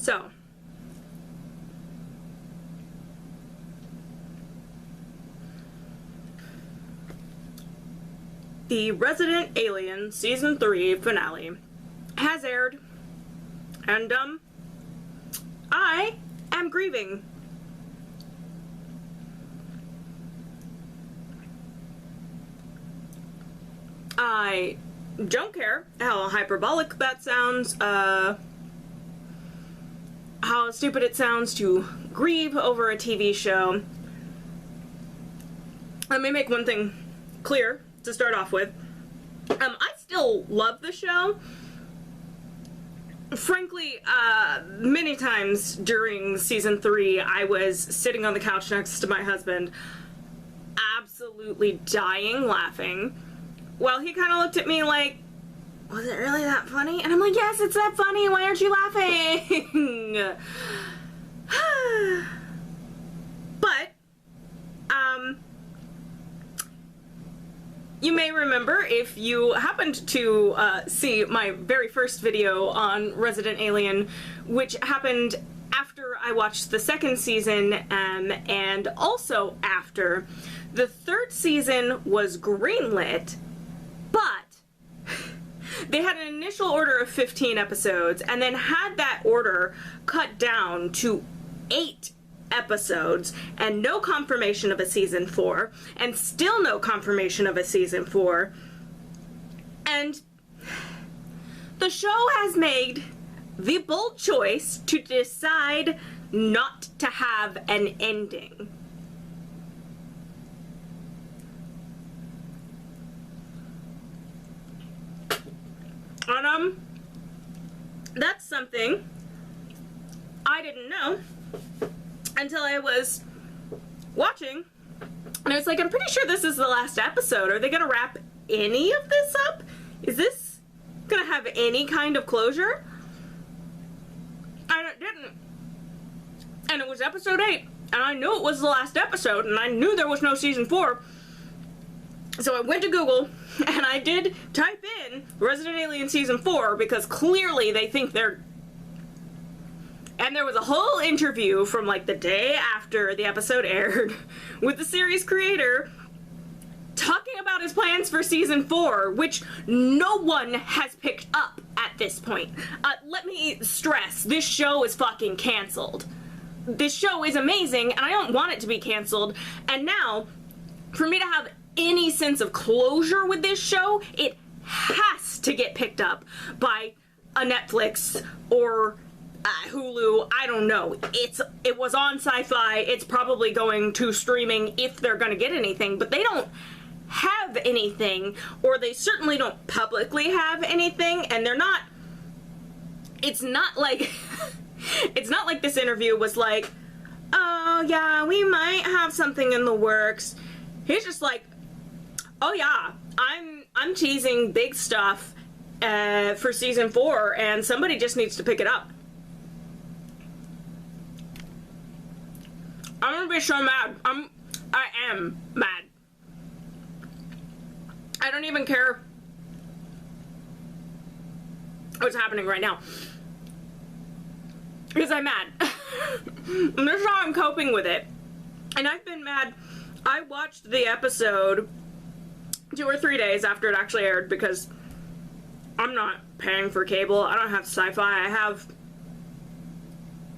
So, the Resident Alien Season 3 finale has aired, and, I am grieving. I don't care how hyperbolic that sounds, how stupid it sounds to grieve over a TV show. Let me make one thing clear to start off with. I still love the show. Frankly, many times during season 3, I was sitting on the couch next to my husband, absolutely dying laughing, while he kind of looked at me like, was it really that funny? And I'm like, yes, it's that funny. Why aren't you laughing? But, you may remember, if you happened to see my very first video on Resident Alien, which happened after I watched the second season, and also after the third season was greenlit, but they had an initial order of 15 episodes and then had that order cut down to 8 episodes and no confirmation of a season 4, and still no confirmation of a season 4. And the show has made the bold choice to decide not to have an ending. And, that's something I didn't know until I was watching, and I was like, I'm pretty sure this is the last episode. Are they gonna wrap any of this up? Is this gonna have any kind of closure? And it didn't. And it was episode 8, and I knew it was the last episode, and I knew there was no season 4. So I went to Google, and I did type in Resident Alien Season 4, because clearly they think they're... And there was a whole interview from, like, the day after the episode aired with the series creator talking about his plans for Season 4, which no one has picked up at this point. Let me stress, this show is fucking canceled. This show is amazing, and I don't want it to be canceled. And now, for me to have any sense of closure with this show, it has to get picked up by a Netflix or Hulu. I don't know. It was on Sci-Fi. It's probably going to streaming if they're going to get anything, but they don't have anything, or they certainly don't publicly have anything, and they're not... It's not like... It's not like this interview was like, oh yeah, we might have something in the works. He's just like, oh yeah, I'm teasing big stuff for season 4, and somebody just needs to pick it up. I'm gonna be so mad. I am mad. I don't even care what's happening right now, because I'm mad. And this is how I'm coping with it. And I've been mad. I watched the episode 2 or 3 days after it actually aired, because I'm not paying for cable. I don't have Sci-Fi. I have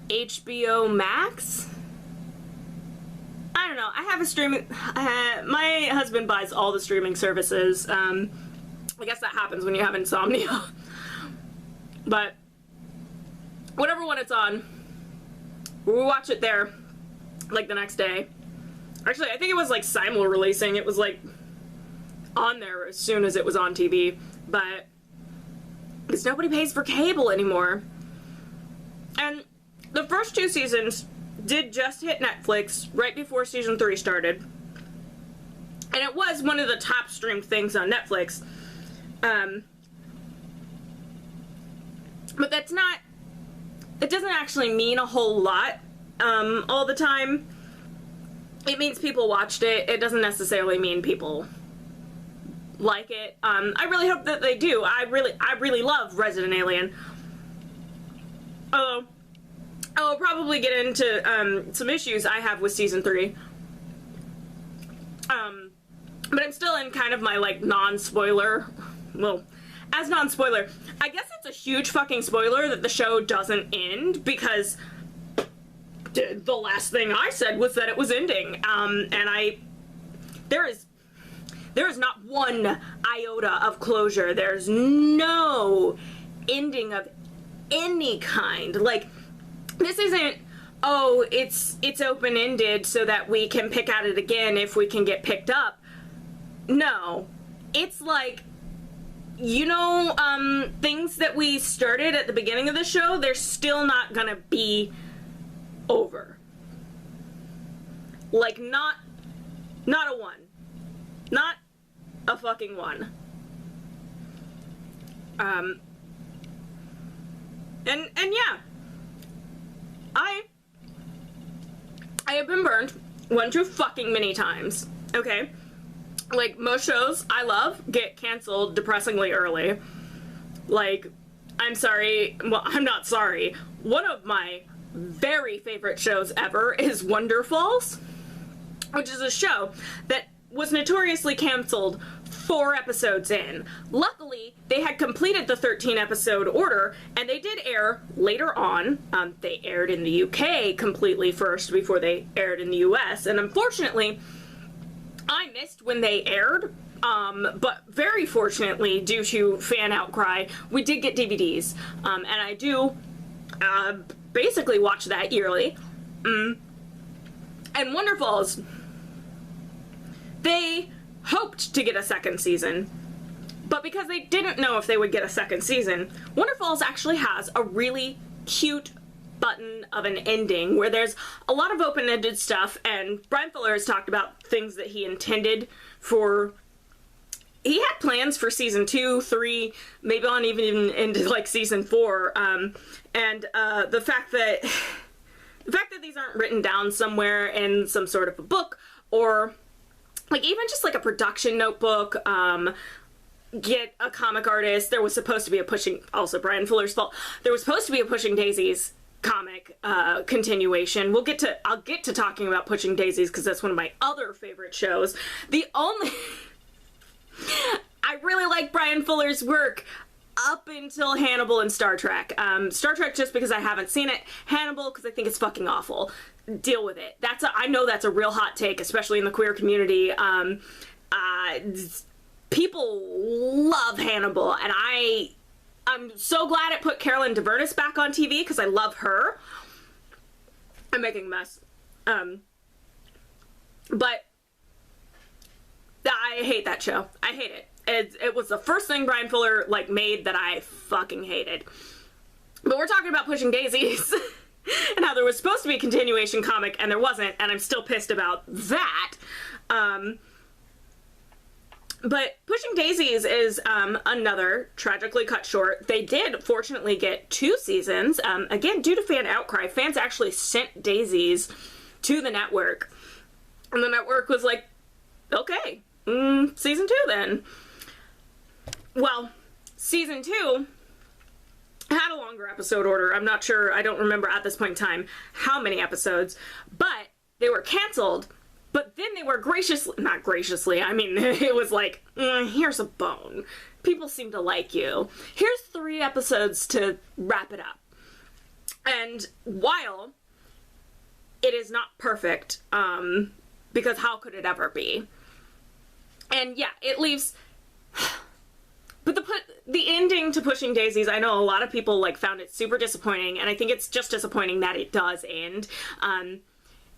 HBO Max? I don't know. I have a streaming... my husband buys all the streaming services. I guess that happens when you have insomnia. But whatever one it's on, we watch it there, like, the next day. Actually, I think it was, like, simul-releasing. It was, like, on there as soon as it was on TV. But because nobody pays for cable anymore. And the first 2 seasons did just hit Netflix right before season 3 started. And it was one of the top streamed things on Netflix. But that's not... It doesn't actually mean a whole lot all the time. It means people watched it. It doesn't necessarily mean people like it. I really hope that they do. I really love Resident Alien. Although, I'll probably get into some issues I have with season 3. But I'm still in kind of my, like, non-spoiler, well, as non-spoiler, I guess it's a huge fucking spoiler that the show doesn't end, because the last thing I said was that it was ending, and there is not one iota of closure. There's no ending of any kind. Like, this isn't, oh, it's open-ended so that we can pick at it again if we can get picked up. No. It's like, you know, things that we started at the beginning of the show, they're still not gonna be over. Like, not a one. Not a fucking one. And yeah. I have been burned one too fucking many times, okay? Like, most shows I love get canceled depressingly early. Like, I'm sorry, well, I'm not sorry. One of my very favorite shows ever is Wonder Falls, which is a show that was notoriously canceled 4 episodes in. Luckily, they had completed the 13 episode order, and they did air later on. They aired in the UK completely first before they aired in the US, and unfortunately, I missed when they aired, but very fortunately, due to fan outcry, we did get DVDs, and I do basically watch that yearly. And Wonder Falls, they hoped to get a second season, but because they didn't know if they would get a second season, Wonder Falls actually has a really cute button of an ending where there's a lot of open-ended stuff, and Bryan Fuller has talked about things that he intended for. He had plans for season 2, 3, maybe on even into like season 4, and the fact that these aren't written down somewhere in some sort of a book, or like even just like a production notebook, get a comic artist. There was supposed to be also Bryan Fuller's fault, there was supposed to be a Pushing Daisies comic continuation. I'll get to talking about Pushing Daisies because that's one of my other favorite shows. I really like Bryan Fuller's work up until Hannibal and Star Trek. Star Trek just because I haven't seen it. Hannibal because I think it's fucking awful. Deal with it. I know that's a real hot take, especially in the queer community. People love Hannibal, and I'm so glad it put Carolyn DeVernus back on TV because I love her. I'm making a mess. But I hate that show. I hate it. It was the first thing Bryan Fuller like made that I fucking hated. But we're talking about Pushing Daisies and how there was supposed to be a continuation comic and there wasn't, and I'm still pissed about that. But Pushing Daisies is another tragically cut short. They did fortunately get 2 seasons. Again, due to fan outcry, fans actually sent Daisies to the network. And the network was like, okay, season 2 then. Well, season 2 had a longer episode order. I'm not sure, I don't remember at this point in time how many episodes, but they were canceled. But then they were not graciously, I mean, it was like, here's a bone. People seem to like you. Here's 3 episodes to wrap it up. And while it is not perfect, because how could it ever be? And yeah, it leaves... But the ending to Pushing Daisies, I know a lot of people like found it super disappointing, and I think it's just disappointing that it does end.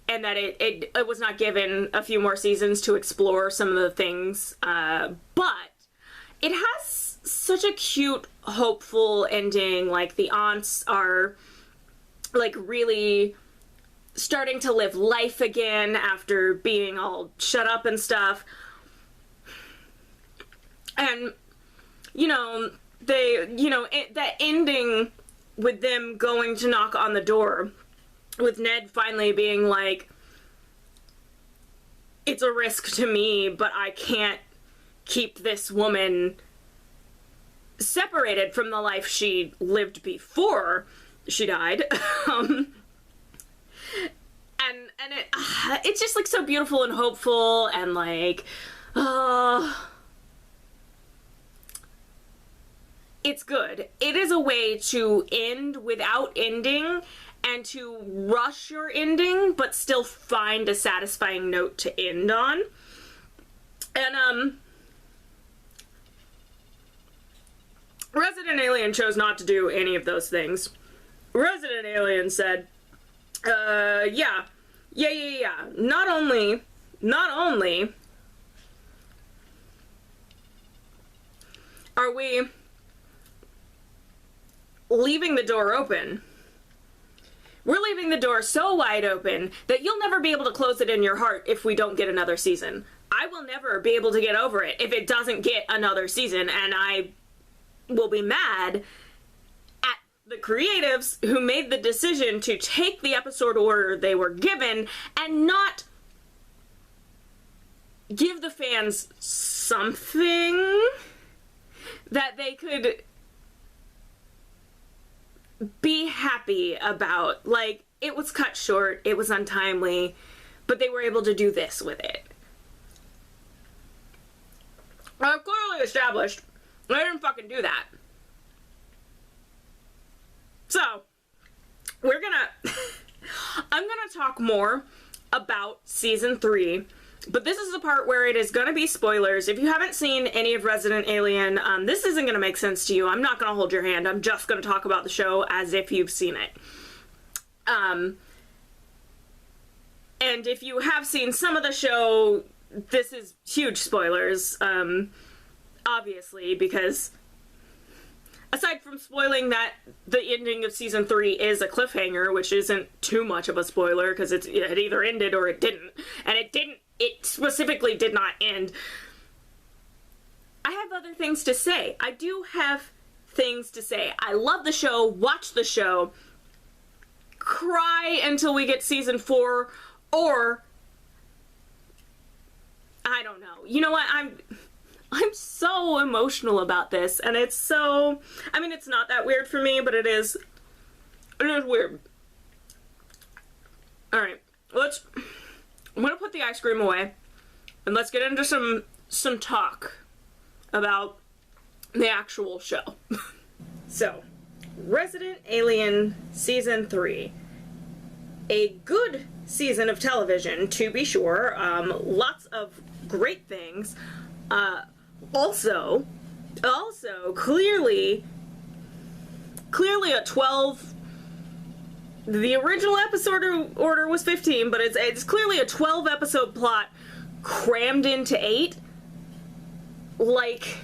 And that it was not given a few more seasons to explore some of the things. But it has such a cute, hopeful ending. Like, the aunts are, like, really starting to live life again after being all shut up and stuff. And, you know, that ending with them going to knock on the door, with Ned finally being like, it's a risk to me, but I can't keep this woman separated from the life she lived before she died. and it's just like so beautiful and hopeful, and like, it's good. It is a way to end without ending, and to rush your ending, but still find a satisfying note to end on. And, Resident Alien chose not to do any of those things. Resident Alien said, yeah. Not only are we leaving the door open, we're leaving the door so wide open that you'll never be able to close it in your heart if we don't get another season. I will never be able to get over it if it doesn't get another season, and I will be mad at the creatives who made the decision to take the episode order they were given and not give the fans something that they could be happy about. Like, it was cut short, it was untimely, but they were able to do this with it. I've clearly established I didn't fucking do that. So, I'm gonna talk more about season 3, but this is the part where it is gonna be spoilers. If you haven't seen any of Resident Alien, this isn't gonna make sense to you. I'm not gonna hold your hand. I'm just gonna talk about the show as if you've seen it. And if you have seen some of the show, this is huge spoilers. Obviously, because aside from spoiling that the ending of season 3 is a cliffhanger, which isn't too much of a spoiler because it either ended or it didn't, and it specifically did not end. I have other things to say. I do have things to say. I love the show, watch the show, cry until we get season 4, or I don't know. You know what? I'm so emotional about this, and it's so, I mean, it's not that weird for me, but it is weird. Alright, I'm gonna put the ice cream away, and let's get into some talk about the actual show. So, Resident Alien Season 3. A good season of television, to be sure. Lots of great things. Also, clearly a 12, the original episode order was 15, but it's clearly a 12 episode plot crammed into 8. Like,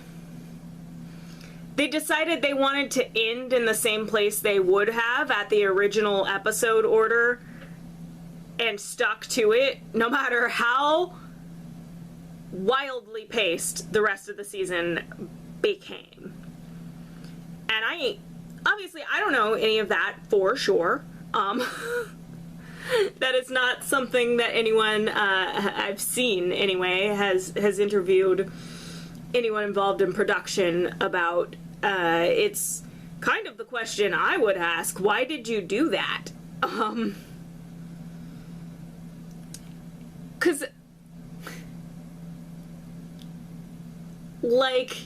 they decided they wanted to end in the same place they would have at the original episode order and stuck to it, no matter how wildly paced the rest of the season became. And I don't know any of that for sure. That is not something that anyone I've seen anyway has interviewed anyone involved in production about. It's kind of the question I would ask. Why did you do that? 'Cause like,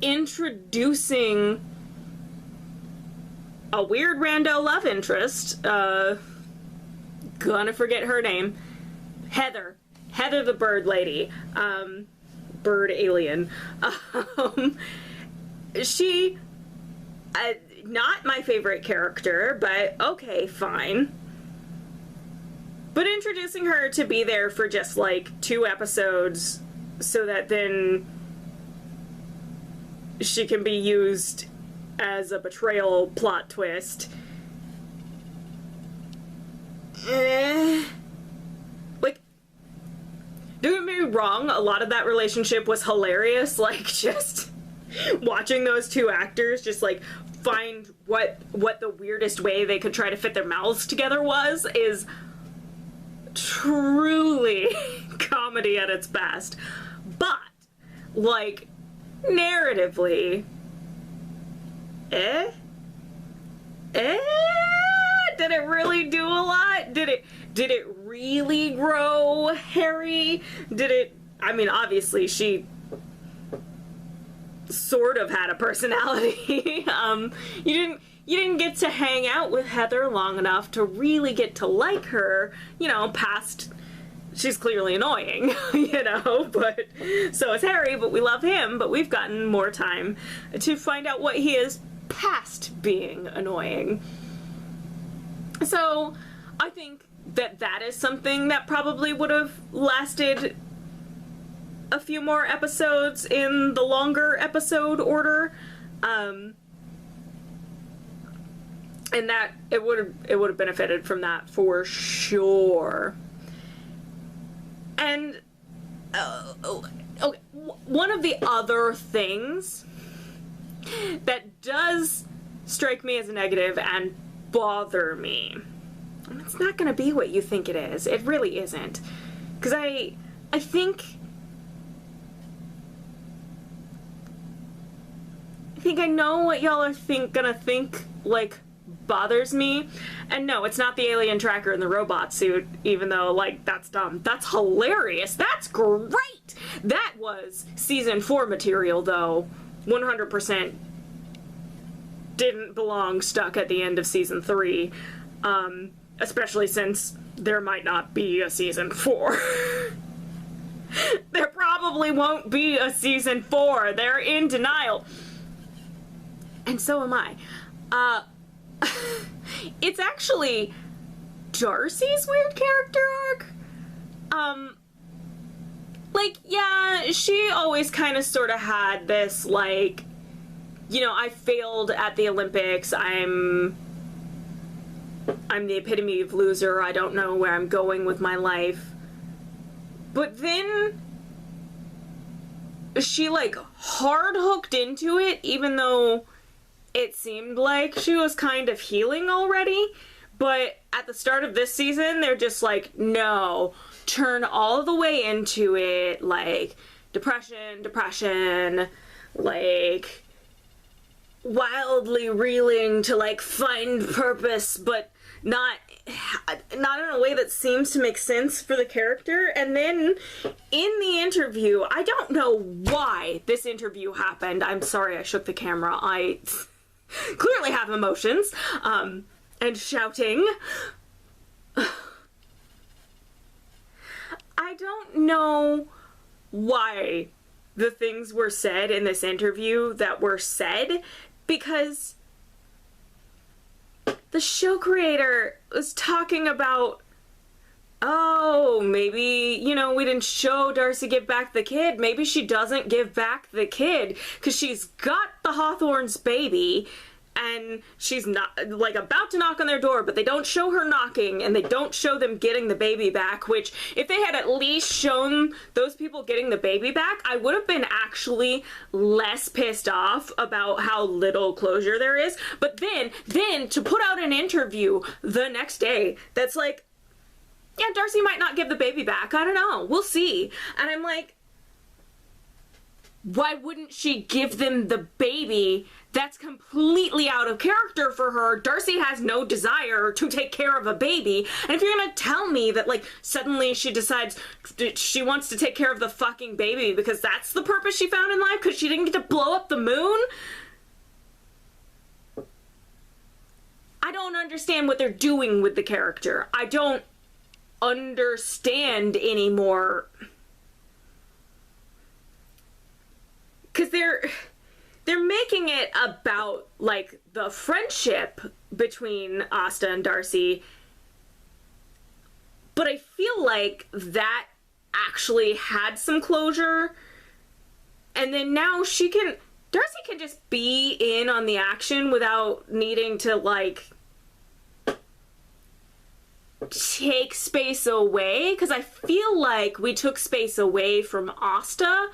introducing a weird rando love interest, gonna forget her name, Heather the bird lady, bird alien, she, not my favorite character, but okay, fine. But introducing her to be there for just like 2 episodes so that then she can be used as a betrayal plot twist. Like, don't get me wrong, a lot of that relationship was hilarious, like, just watching those 2 actors just, like, find what the weirdest way they could try to fit their mouths together is truly comedy at its best. But, like, narratively, did it really do a lot? Did it really grow Harry? Did it, I mean, obviously she sort of had a personality. You didn't get to hang out with Heather long enough to really get to like her, you know, past, she's clearly annoying, you know, but so is Harry, but we love him, but we've gotten more time to find out what he is past being annoying. So I think that is something that probably would have lasted a few more episodes in the longer episode order, and that it would have benefited from that for sure. And okay, one of the other things that does strike me as a negative and bother me, and it's not going to be what you think it is. It really isn't, because I think I know what y'all are gonna think, like, bothers me. And no, it's not the alien tracker in the robot suit, even though, like, that's dumb. That's hilarious. That's great! That was season 4 material, though. 100% didn't belong stuck at the end of season 3. Especially since there might not be a season 4. There probably won't be a season 4. They're in denial. And so am I. It's actually Darcy's weird character arc. Like, yeah, she always kind of sort of had this, like, you know, I failed at the Olympics, I'm the epitome of loser, I don't know where I'm going with my life. But then she, like, hard hooked into it, even though it seemed like she was kind of healing already. But at the start of this season, they're just like, no, turn all the way into it, like, depression, like, wildly reeling to, like, find purpose, but not in a way that seems to make sense for the character. And then in the interview, I don't know why this interview happened. I'm sorry I shook the camera. I clearly have emotions, and shouting. I don't know why the things were said in this interview that were said, because the show creator was talking about, oh, maybe, you know, we didn't show Darcy give back the kid. Maybe she doesn't give back the kid because she's got the Hawthorne's baby and she's not, like, about to knock on their door, but they don't show her knocking and they don't show them getting the baby back, which if they had at least shown those people getting the baby back, I would have been actually less pissed off about how little closure there is. But then to put out an interview the next day that's like, yeah, Darcy might not give the baby back. I don't know. We'll see. And I'm like, why wouldn't she give them the baby? That's completely out of character for her. Darcy has no desire to take care of a baby. And if you're gonna tell me that, like, suddenly she decides she wants to take care of the fucking baby because that's the purpose she found in life, because she didn't get to blow up the moon? I don't understand what they're doing with the character. I don't understand anymore, because they're making it about, like, the friendship between Asta and Darcy, but I feel like that actually had some closure, and then now Darcy can just be in on the action without needing to, like, take space away, because I feel like we took space away from Asta,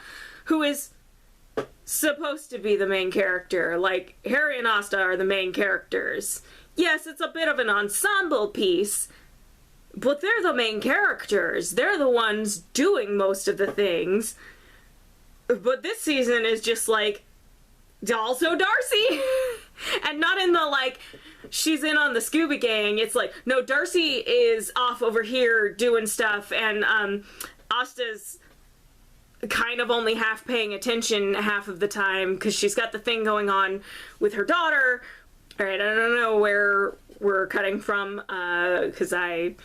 who is supposed to be the main character. Like, Harry and Asta are the main characters. Yes, it's a bit of an ensemble piece, but they're the main characters. They're the ones doing most of the things. But this season is just like, also Darcy. And not in the, like, she's in on the Scooby Gang. It's like, no, Darcy is off over here doing stuff, and Asta's kind of only half paying attention half of the time because she's got the thing going on with her daughter. All right, I don't know where we're cutting from, because I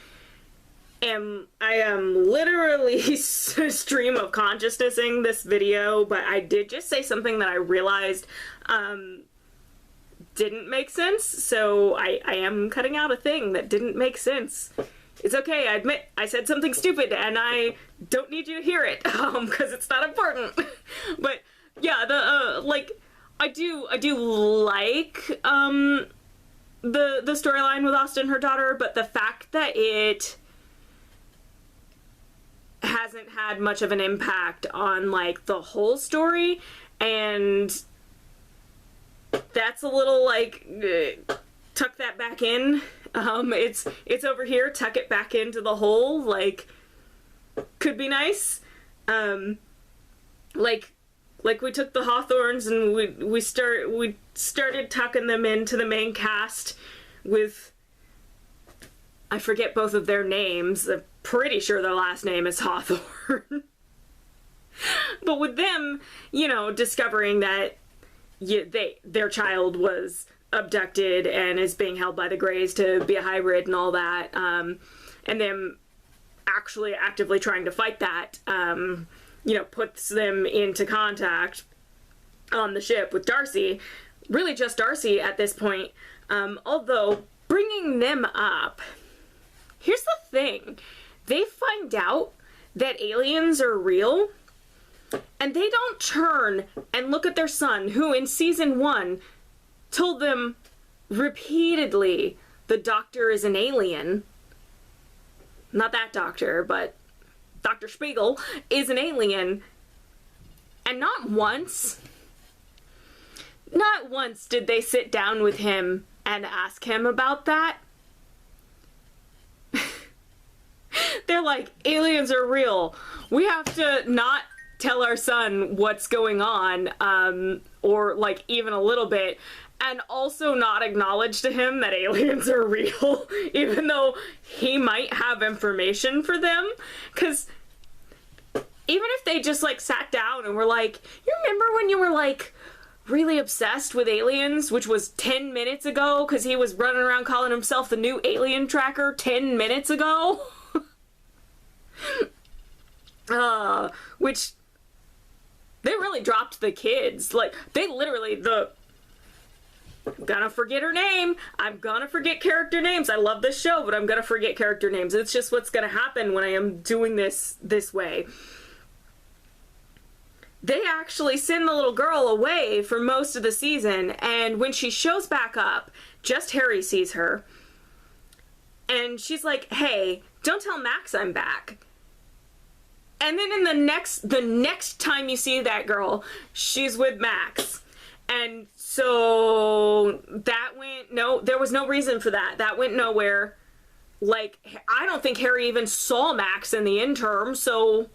am literally stream of consciousnessing this video, but I did just say something that I realized didn't make sense, so I am cutting out a thing that didn't make sense. It's okay, I admit I said something stupid and I don't need you to hear it, because it's not important. But yeah, the like, I do like the storyline with Asta and her daughter, but the fact that it hasn't had much of an impact on, like, the whole story, and that's a little, like, tuck that back in. It's over here, tuck it back into the hole, like, could be nice. Like we took the Hawthorns and we started tucking them into the main cast with, I forget both of their names. I'm pretty sure their last name is Hawthorne. But with them, you know, discovering that their child was abducted and is being held by the Greys to be a hybrid and all that, and them actually actively trying to fight that, you know, puts them into contact on the ship with Darcy. Really just Darcy at this point. Although, bringing them up, here's the thing. They find out that aliens are real, and they don't turn and look at their son, who in season 1 told them repeatedly the doctor is an alien. Not that doctor, but Dr. Spiegel is an alien. And not once did they sit down with him and ask him about that. They're like, aliens are real. We have to not tell our son what's going on, or like even a little bit, and also not acknowledge to him that aliens are real, even though he might have information for them. Because even if they just, like, sat down and were like, you remember when you were, like, really obsessed with aliens, which was 10 minutes ago, because he was running around calling himself the new alien tracker 10 minutes ago? Which, they really dropped the kids. Like, they literally, I'm gonna forget her name. I'm gonna forget character names. I love this show, but I'm gonna forget character names. It's just what's gonna happen when I am doing this way. They actually send the little girl away for most of the season, and when she shows back up, just Harry sees her. And she's like, hey, don't tell Max I'm back. And then in the next time you see that girl, she's with Max. And so that there was no reason for that. That went nowhere. Like, I don't think Harry even saw Max in the interim, so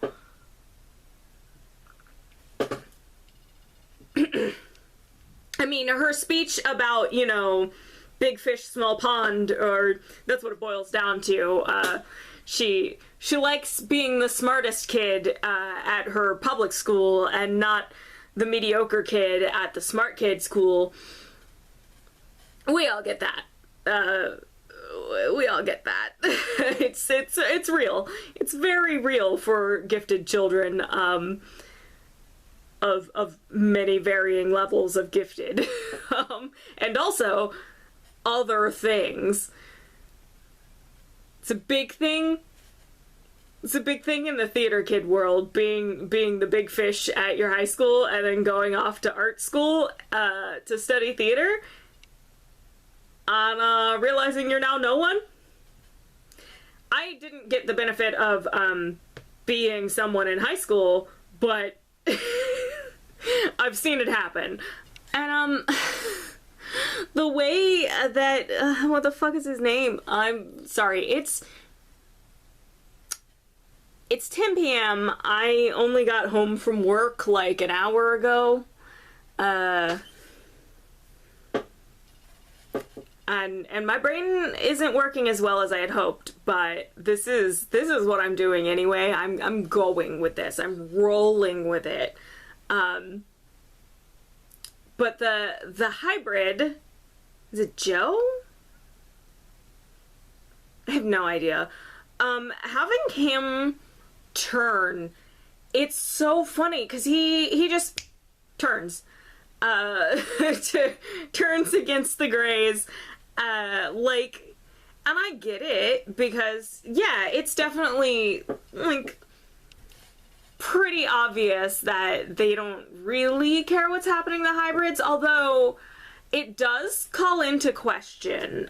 I mean, her speech about, you know, big fish, small pond, or that's what it boils down to. She likes being the smartest kid at her public school and not the mediocre kid at the smart kid school. We all get that. We all get that. It's real. It's very real for gifted children. Of many varying levels of gifted. And also other things. It's a big thing. It's a big thing in the theater kid world, being the big fish at your high school and then going off to art school to study theater and realizing you're now no one. I didn't get the benefit of being someone in high school, but I've seen it happen. And the way that what the fuck is his name? I'm sorry. It's 10 p.m. I only got home from work like an hour ago. And my brain isn't working as well as I had hoped, but this is what I'm doing anyway. I'm going with this. I'm rolling with it. But the hybrid, is it Joe? I have no idea. Having him turn, it's so funny because he just turns. Turns against the Greys. Like, and I get it because, yeah, it's definitely, like, pretty obvious that they don't really care what's happening to the hybrids, although it does call into question,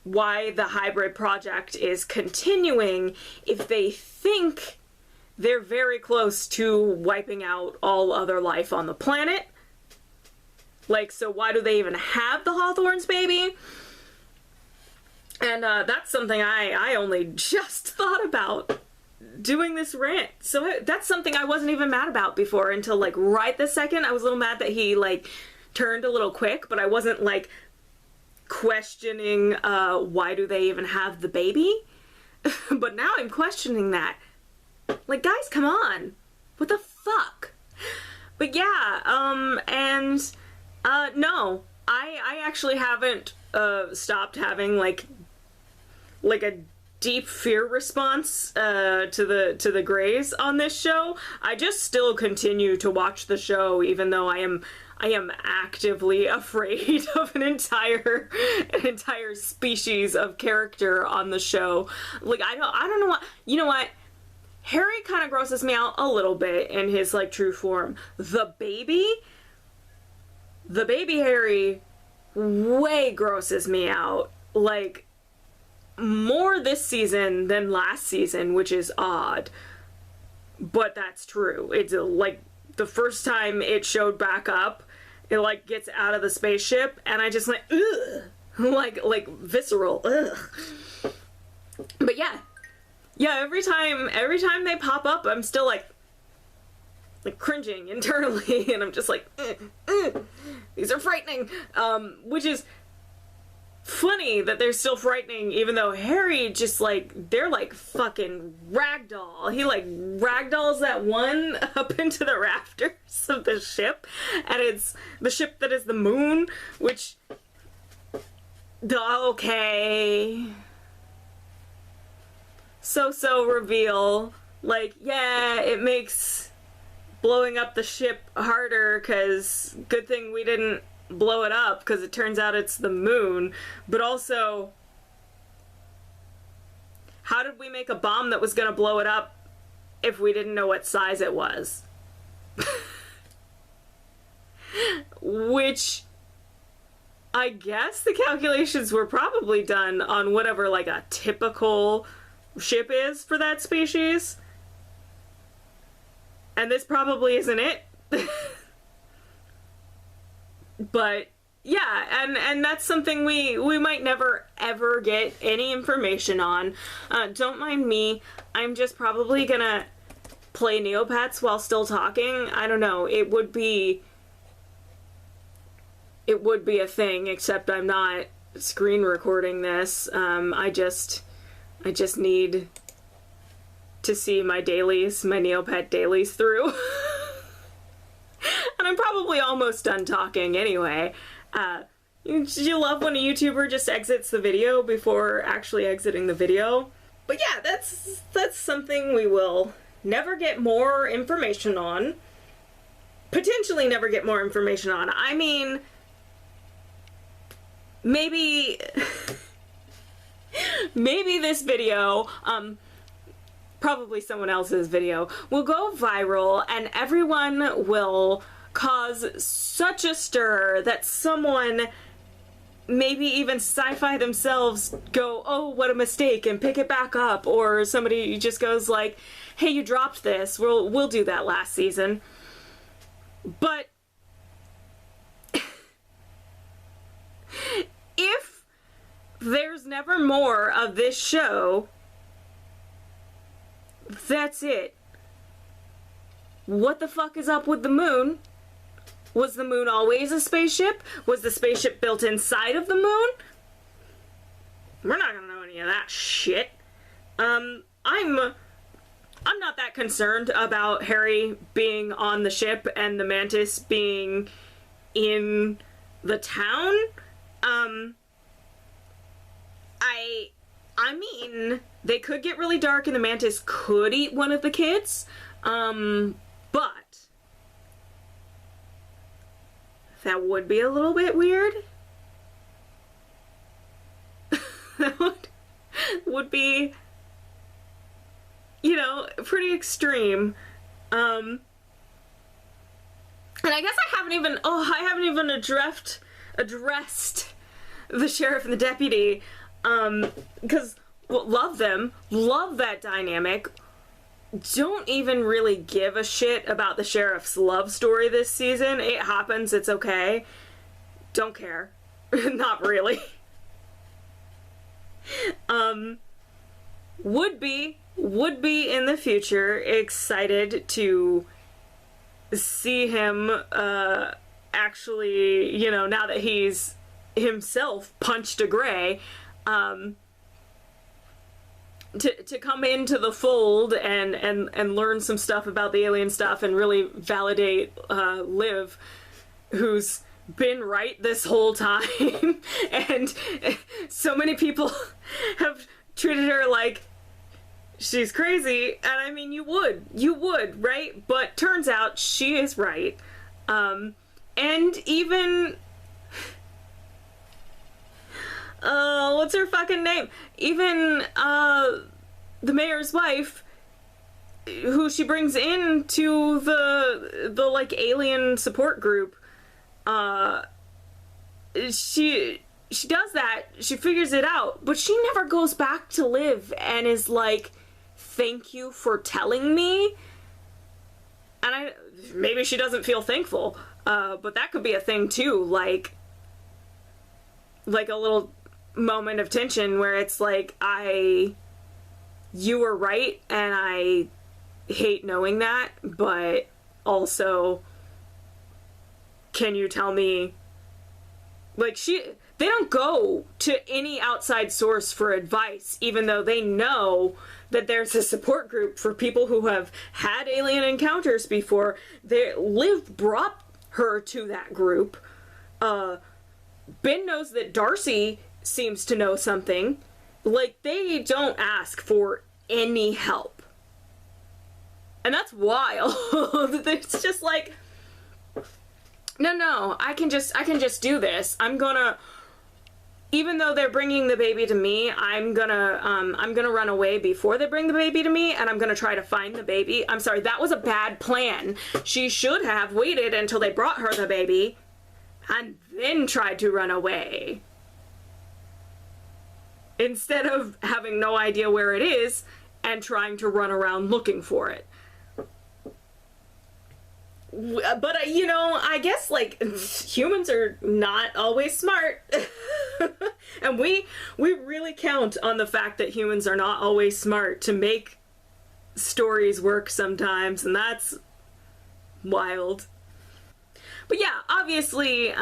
why the hybrid project is continuing if they think they're very close to wiping out all other life on the planet. Like, so why do they even have the Hawthorne's baby? And that's something I only just thought about doing this rant. So that's something I wasn't even mad about before until, like, right this second. I was a little mad that he, like, turned a little quick, but I wasn't, like, questioning why do they even have the baby. But now I'm questioning that. Like, guys, come on. What the fuck? But yeah, and no, I actually haven't stopped having like a deep fear response to the Greys on this show. I just still continue to watch the show even though I am actively afraid of an entire species of character on the show. Like, I don't know what, you know what? Harry kind of grosses me out a little bit in his, like, true form. The baby Harry way grosses me out. Like, more this season than last season, which is odd. But that's true. It's, like, the first time it showed back up, it, like, gets out of the spaceship, and I just went, ugh! Like, visceral, ugh. But yeah. Yeah, every time they pop up, I'm still like cringing internally, and I'm just like, these are frightening. Which is funny that they're still frightening, even though Harry just, like, they're like fucking ragdoll. He, like, ragdolls that one up into the rafters of the ship, and it's the ship that is the moon, which, okay. So reveal. Like, yeah, it makes blowing up the ship harder, because good thing we didn't blow it up, because it turns out it's the moon. But also, how did we make a bomb that was gonna blow it up if we didn't know what size it was? Which, I guess the calculations were probably done on whatever, like, a typical ship is for that species. And this probably isn't it. But yeah, and that's something we might never ever get any information on. Don't mind me. I'm just probably gonna play Neopets while still talking. I don't know. It would be a thing, except I'm not screen recording this. I just need to see my dailies, my Neopet dailies through. And I'm probably almost done talking anyway. You love when a YouTuber just exits the video before actually exiting the video. But yeah, that's something we will never get more information on. Potentially never get more information on. I mean, maybe... maybe this video, probably someone else's video, will go viral and everyone will cause such a stir that someone, maybe even Sci-Fi themselves, go, oh, what a mistake, and pick it back up, or somebody just goes like, hey, you dropped this, we'll do that last season. But if there's never more of this show, that's it. What the fuck is up with the moon? Was the moon always a spaceship? Was the spaceship built inside of the moon? We're not gonna know any of that shit. I'm not that concerned about Harry being on the ship and the Mantis being in the town. I mean, they could get really dark and the Mantis could eat one of the kids. But that would be a little bit weird. That would be, you know, pretty extreme. And I guess I haven't even addressed the sheriff and the deputy, because, well, love them, love that dynamic, don't even really give a shit about the sheriff's love story this season. It happens, it's okay. Don't care. Not really. Would be in the future excited to see him, actually, you know, now that he's himself punched a Grey, to come into the fold and learn some stuff about the alien stuff and really validate Liv, who's been right this whole time. And so many people have treated her like she's crazy, and I mean, you would, right? But turns out she is right. And even what's her fucking name? Even, the mayor's wife, who she brings into the like, alien support group, she does that, she figures it out, but she never goes back to Liv and is like, thank you for telling me. And maybe she doesn't feel thankful, but that could be a thing too, like a little moment of tension where it's like, you were right, and I hate knowing that, but also, can you tell me, like, they don't go to any outside source for advice, even though they know that there's a support group for people who have had alien encounters before. Liv brought her to that group. Ben knows that Darcy seems to know something. Like, they don't ask for any help. And that's wild. It's just like, no, I can just do this. I'm gonna, even though they're bringing the baby to me, I'm gonna run away before they bring the baby to me, and I'm gonna try to find the baby. I'm sorry, that was a bad plan. She should have waited until they brought her the baby, and then tried to run away. Instead of having no idea where it is and trying to run around looking for it. But, you know, I guess, like, humans are not always smart. And we really count on the fact that humans are not always smart to make stories work sometimes, and that's wild. But yeah, obviously,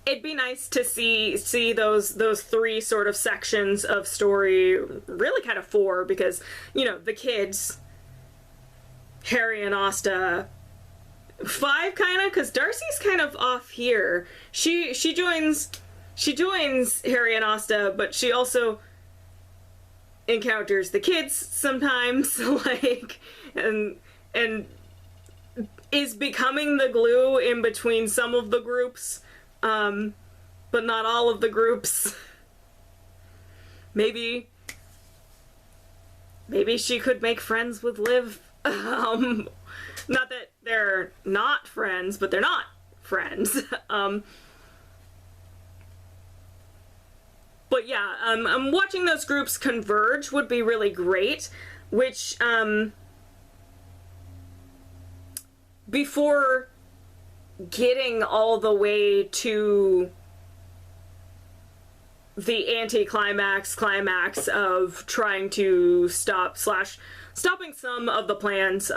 it'd be nice to see those three sort of sections of story, really kind of four, because, you know, the kids, Harry and Asta, 5 kind of, because Darcy's kind of off here. She joins Harry and Asta, but she also encounters the kids sometimes, like, and is becoming the glue in between some of the groups, but not all of the groups. Maybe she could make friends with Liv. Not that they're not friends, but they're not friends. But yeah, watching those groups converge would be really great, which, before getting all the way to the climax of trying to stopping some of the plans,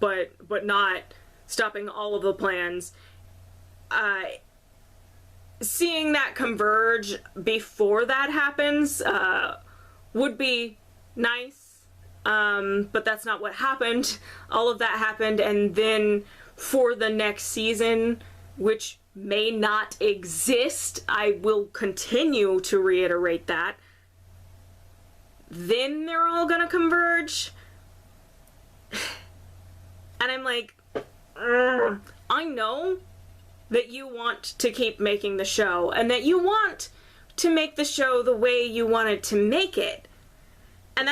but not stopping all of the plans. Seeing that converge before that happens would be nice, but that's not what happened. All of that happened, and then for the next season, which may not exist, I will continue to reiterate that, then they're all gonna converge. And I'm like, I know that you want to keep making the show, and that you want to make the show the way you wanted to make it. And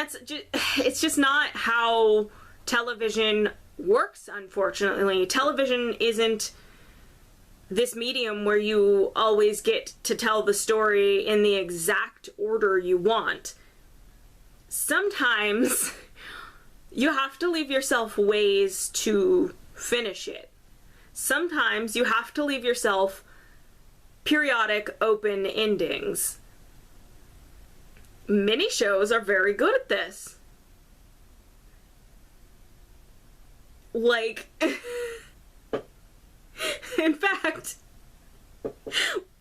it's just not how television works, unfortunately. Television isn't this medium where you always get to tell the story in the exact order you want. Sometimes you have to leave yourself ways to finish it. Sometimes you have to leave yourself periodic open endings. Many shows are very good at this. Like, in fact,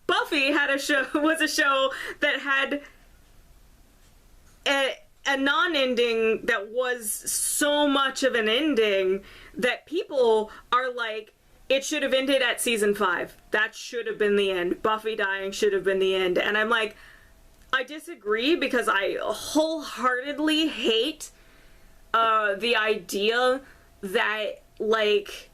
Buffy was a show that had a non-ending that was so much of an ending that people are like, it should have ended at season 5. That should have been the end. Buffy dying should have been the end. And I'm like, I disagree, because I wholeheartedly hate the idea that, like,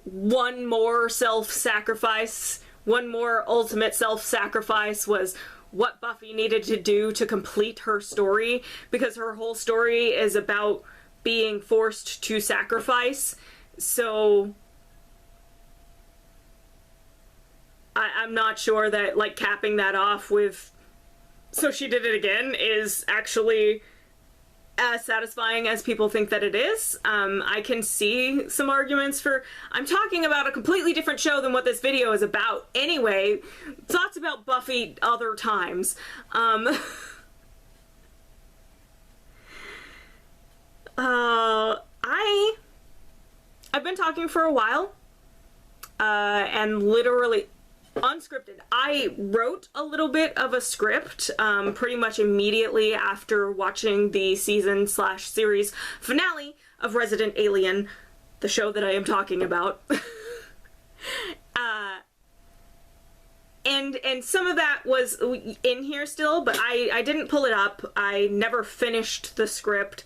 one more self-sacrifice, one more ultimate self-sacrifice was what Buffy needed to do to complete her story, because her whole story is about being forced to sacrifice. So I'm not sure that, like, capping that off with so she did it again is actually as satisfying as people think that it is. I can see some arguments for, I'm talking about a completely different show than what this video is about anyway. Thoughts about Buffy other times. I've been talking for a while, and literally unscripted. I wrote a little bit of a script pretty much immediately after watching the season/series finale of Resident Alien, the show that I am talking about. And some of that was in here still, but I didn't pull it up. I never finished the script.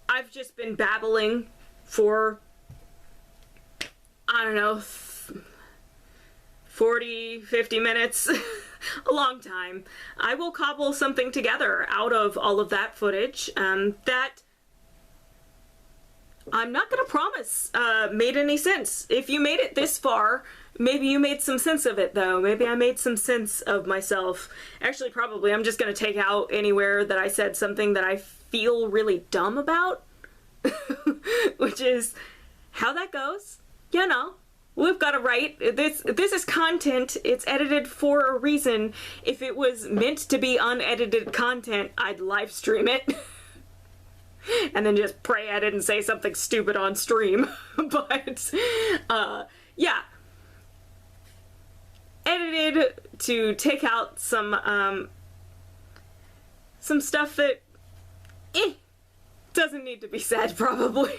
I've just been babbling for, I don't know, 40, 50 minutes, a long time. I will cobble something together out of all of that footage that I'm not gonna promise made any sense. If you made it this far, maybe you made some sense of it, though. Maybe I made some sense of myself. Actually, probably I'm just gonna take out anywhere that I said something that I feel really dumb about, which is how that goes, you know. We've got to write. This is content. It's edited for a reason. If it was meant to be unedited content, I'd live stream it. And then just pray at it and say something stupid on stream. But, yeah. Edited to take out some stuff that, doesn't need to be said, probably.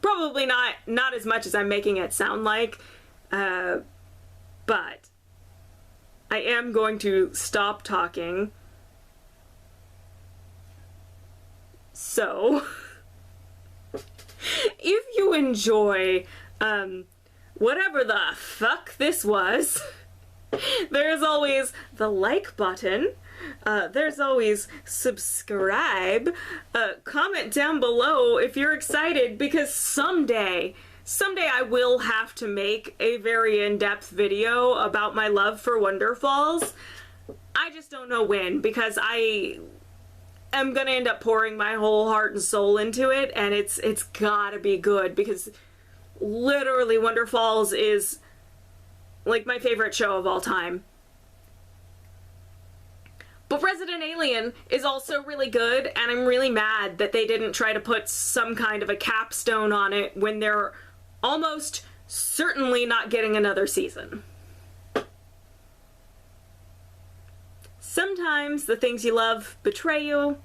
Probably not as much as I'm making it sound like, but I am going to stop talking. So, if you enjoy, whatever the fuck this was, there's always the like button. There's always subscribe. Comment down below if you're excited, because someday I will have to make a very in-depth video about my love for Wonderfalls. I just don't know when, because I am gonna end up pouring my whole heart and soul into it, and it's gotta be good, because literally Wonderfalls is like my favorite show of all time. But Resident Alien is also really good, and I'm really mad that they didn't try to put some kind of a capstone on it when they're almost certainly not getting another season. Sometimes the things you love betray you.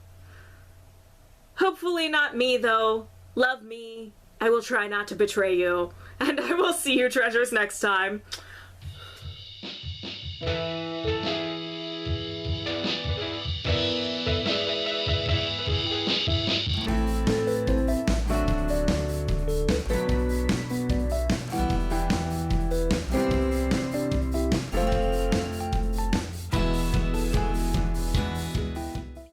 Hopefully not me, though. Love me. I will try not to betray you. And I will see you, treasures, next time.